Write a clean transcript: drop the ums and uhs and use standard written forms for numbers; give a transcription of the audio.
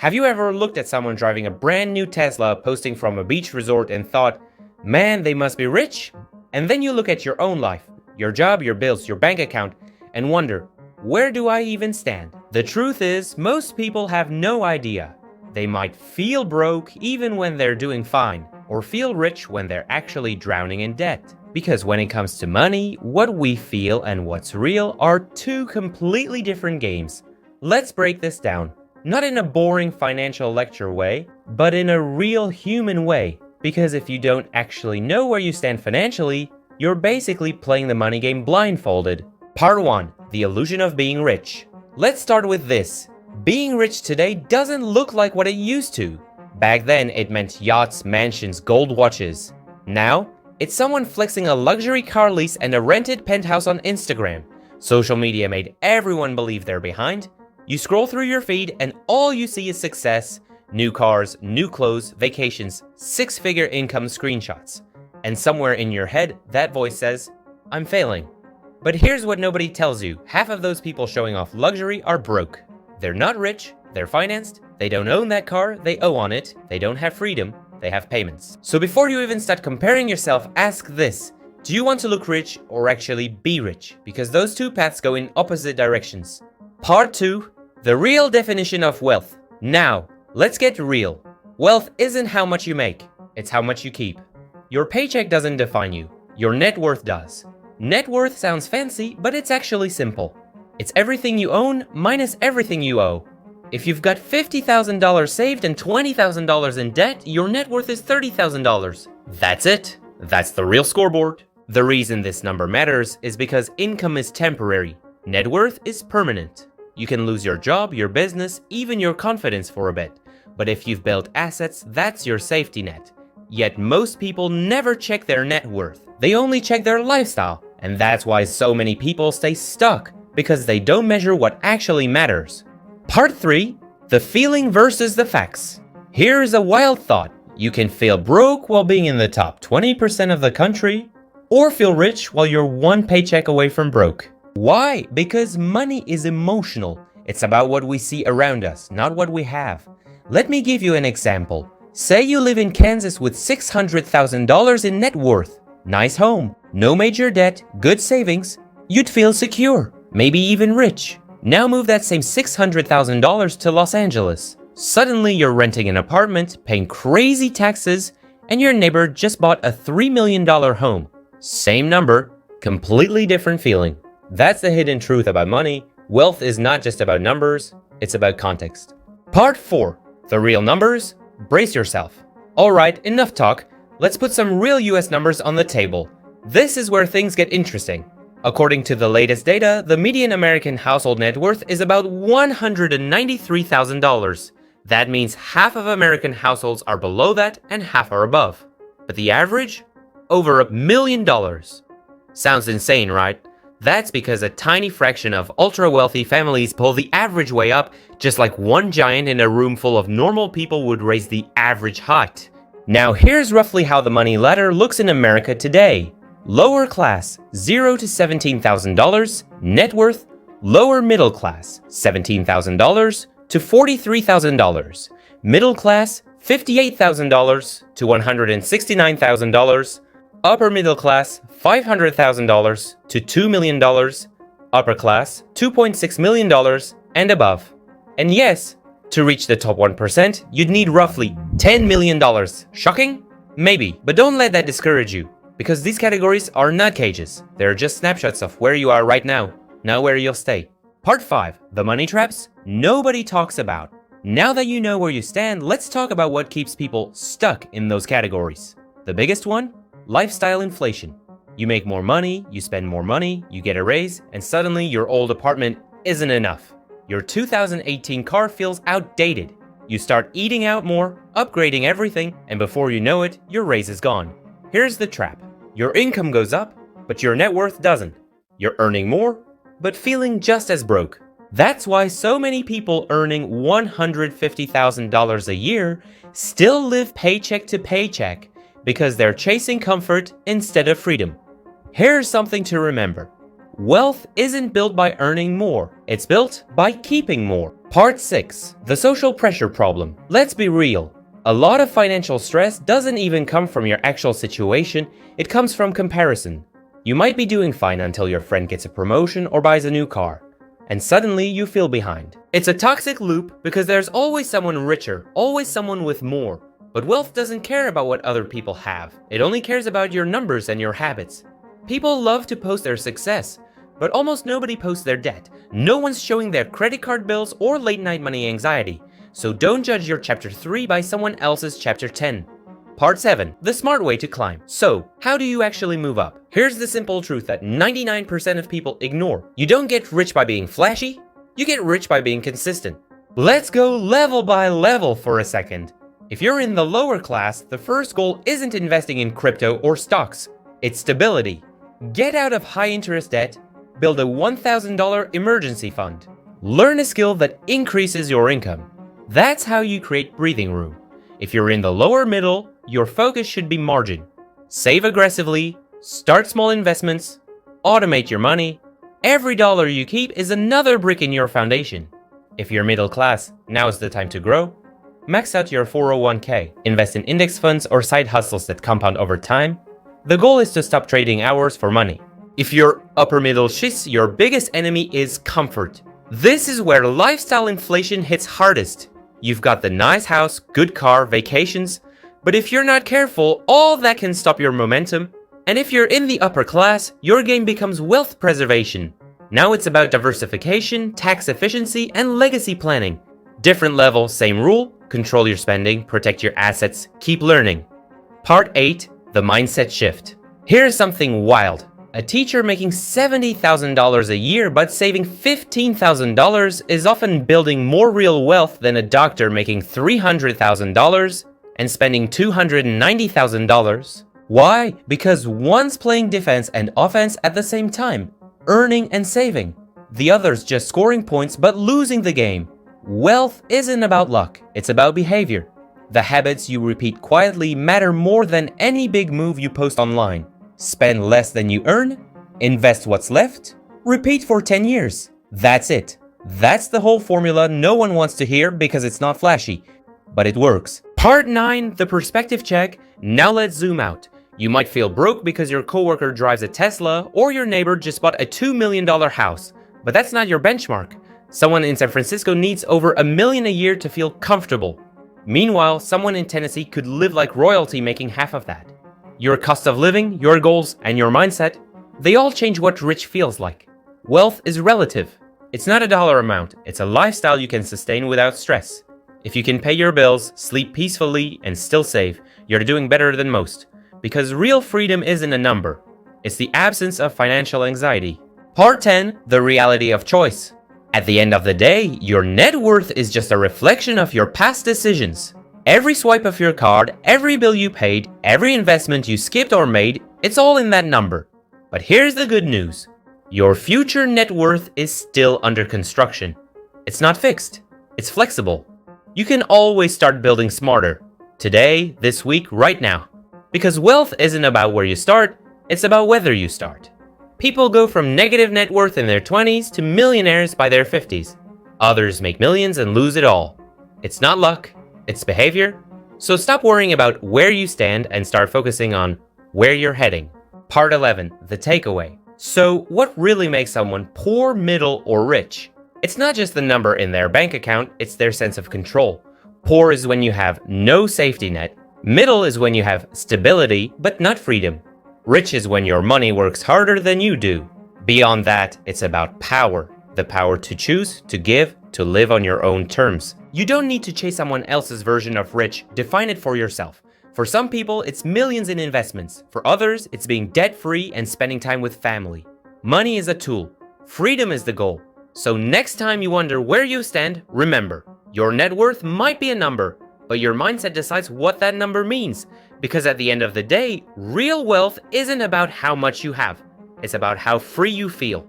Have you ever looked at someone driving a brand new Tesla posting from a beach resort and thought, man, they must be rich? And then you look at your own life, your job, your bills, your bank account, and wonder, where do I even stand? The truth is, most people have no idea. They might feel broke even when they're doing fine, or feel rich when they're actually drowning in debt. Because when it comes to money, what we feel and what's real are two completely different games. Let's break this down. Not in a boring financial lecture way, but in a real human way. Because if you don't actually know where you stand financially, you're basically playing the money game blindfolded. Part 1. The illusion of being rich. Let's start with this. Being rich today doesn't look like what it used to. Back then, it meant yachts, mansions, gold watches. Now, it's someone flexing a luxury car lease and a rented penthouse on Instagram. Social media made everyone believe they're behind. You scroll through your feed and all you see is success, new cars, new clothes, vacations, six-figure income screenshots. And somewhere in your head, that voice says, I'm failing. But here's what nobody tells you. Half of those people showing off luxury are broke. They're not rich, they're financed, they don't own that car, they owe on it, they don't have freedom, they have payments. So before you even start comparing yourself, ask this. Do you want to look rich or actually be rich? Because those two paths go in opposite directions. Part 2. The real definition of wealth. Now, let's get real. Wealth isn't how much you make, it's how much you keep. Your paycheck doesn't define you, your net worth does. Net worth sounds fancy, but it's actually simple. It's everything you own minus everything you owe. If you've got $50,000 saved and $20,000 in debt, your net worth is $30,000. That's it. That's the real scoreboard. The reason this number matters is because income is temporary. Net worth is permanent. You can lose your job, your business, even your confidence for a bit. But if you've built assets, that's your safety net. Yet most people never check their net worth. They only check their lifestyle. And that's why so many people stay stuck, because they don't measure what actually matters. Part 3. The feeling versus the facts. Here's a wild thought. You can feel broke while being in the top 20% of the country, or feel rich while you're one paycheck away from broke. Why? Because money is emotional. It's about what we see around us, not what we have. Let me give you an example. Say you live in Kansas with $600,000 in net worth. Nice home, no major debt, good savings. You'd feel secure, maybe even rich. Now move that same $600,000 to Los Angeles. Suddenly you're renting an apartment, paying crazy taxes, and your neighbor just bought a $3 million home. Same number, completely different feeling. That's the hidden truth about money. Wealth is not just about numbers, it's about context. Part 4. The real numbers. Brace yourself. Alright, enough talk. Let's put some real US numbers on the table. This is where things get interesting. According to the latest data, the median American household net worth is about $193,000. That means half of American households are below that and half are above. But the average? Over $1 million. Sounds insane, right? That's because a tiny fraction of ultra-wealthy families pull the average way up, just like one giant in a room full of normal people would raise the average height. Now here's roughly how the money ladder looks in America today. Lower class, $0 to $17,000, net worth. Lower middle class, $17,000 to $43,000. Middle class, $58,000 to $169,000. Upper middle class, $500,000 to $2 million. Upper class, $2.6 million and above. And yes, to reach the top 1%, you'd need roughly $10 million. Shocking? Maybe, but don't let that discourage you, because these categories are not cages. They're just snapshots of where you are right now, not where you'll stay. Part 5. The money traps nobody talks about. Now that you know where you stand, let's talk about what keeps people stuck in those categories. The biggest one? Lifestyle inflation. You make more money, you spend more money, you get a raise, and suddenly your old apartment isn't enough. Your 2018 car feels outdated. You start eating out more, upgrading everything, and before you know it, your raise is gone. Here's the trap. Your income goes up, but your net worth doesn't. You're earning more, but feeling just as broke. That's why so many people earning $150,000 a year still live paycheck to paycheck, because they're chasing comfort instead of freedom. Here's something to remember. Wealth isn't built by earning more, it's built by keeping more. Part 6. The social pressure problem. Let's be real. A lot of financial stress doesn't even come from your actual situation, it comes from comparison. You might be doing fine until your friend gets a promotion or buys a new car, and suddenly you feel behind. It's a toxic loop because there's always someone richer, always someone with more. But wealth doesn't care about what other people have. It only cares about your numbers and your habits. People love to post their success, but almost nobody posts their debt. No one's showing their credit card bills or late night money anxiety. So don't judge your chapter 3 by someone else's chapter 10. Part 7. The smart way to climb. So, how do you actually move up? Here's the simple truth that 99% of people ignore. You don't get rich by being flashy, you get rich by being consistent. Let's go level by level for a second. If you're in the lower class, the first goal isn't investing in crypto or stocks. It's stability. Get out of high-interest debt, build a $1,000 emergency fund. Learn a skill that increases your income. That's how you create breathing room. If you're in the lower middle, your focus should be margin. Save aggressively, start small investments, automate your money. Every dollar you keep is another brick in your foundation. If you're middle class, now is the time to grow. Max out your 401k, invest in index funds or side hustles that compound over time. The goal is to stop trading hours for money. If you're upper middle shiz, your biggest enemy is comfort. This is where lifestyle inflation hits hardest. You've got the nice house, good car, vacations, but if you're not careful, all that can stop your momentum. And if you're in the upper class, your game becomes wealth preservation. Now it's about diversification, tax efficiency, and legacy planning. Different level, same rule. Control your spending, protect your assets, keep learning. Part 8. The mindset shift. Here's something wild. A teacher making $70,000 a year but saving $15,000 is often building more real wealth than a doctor making $300,000 and spending $290,000. Why? Because one's playing defense and offense at the same time, earning and saving. The other's just scoring points but losing the game. Wealth isn't about luck, it's about behavior. The habits you repeat quietly matter more than any big move you post online. Spend less than you earn, invest what's left, repeat for 10 years. That's it. That's the whole formula no one wants to hear because it's not flashy, but it works. Part 9, the perspective check. Now let's zoom out. You might feel broke because your coworker drives a Tesla or your neighbor just bought a $2 million house, but that's not your benchmark. Someone in San Francisco needs over $1 million a year to feel comfortable. Meanwhile, someone in Tennessee could live like royalty making half of that. Your cost of living, your goals, and your mindset, they all change what rich feels like. Wealth is relative. It's not a dollar amount, it's a lifestyle you can sustain without stress. If you can pay your bills, sleep peacefully, and still save, you're doing better than most. Because real freedom isn't a number. It's the absence of financial anxiety. Part 10, the reality of choice. At the end of the day, your net worth is just a reflection of your past decisions. Every swipe of your card, every bill you paid, every investment you skipped or made, it's all in that number. But here's the good news. Your future net worth is still under construction. It's not fixed. It's flexible. You can always start building smarter. Today, this week, right now. Because wealth isn't about where you start, it's about whether you start. People go from negative net worth in their 20s to millionaires by their 50s. Others make millions and lose it all. It's not luck, it's behavior. So stop worrying about where you stand and start focusing on where you're heading. Part 11, the takeaway. So what really makes someone poor, middle, or rich? It's not just the number in their bank account, it's their sense of control. Poor is when you have no safety net. Middle is when you have stability, but not freedom. Rich is when your money works harder than you do. Beyond that, it's about power. The power to choose, to give, to live on your own terms. You don't need to chase someone else's version of rich. Define it for yourself. For some people, it's millions in investments. For others, it's being debt-free and spending time with family. Money is a tool. Freedom is the goal. So next time you wonder where you stand, remember, your net worth might be a number, but your mindset decides what that number means. Because at the end of the day, real wealth isn't about how much you have. It's about how free you feel.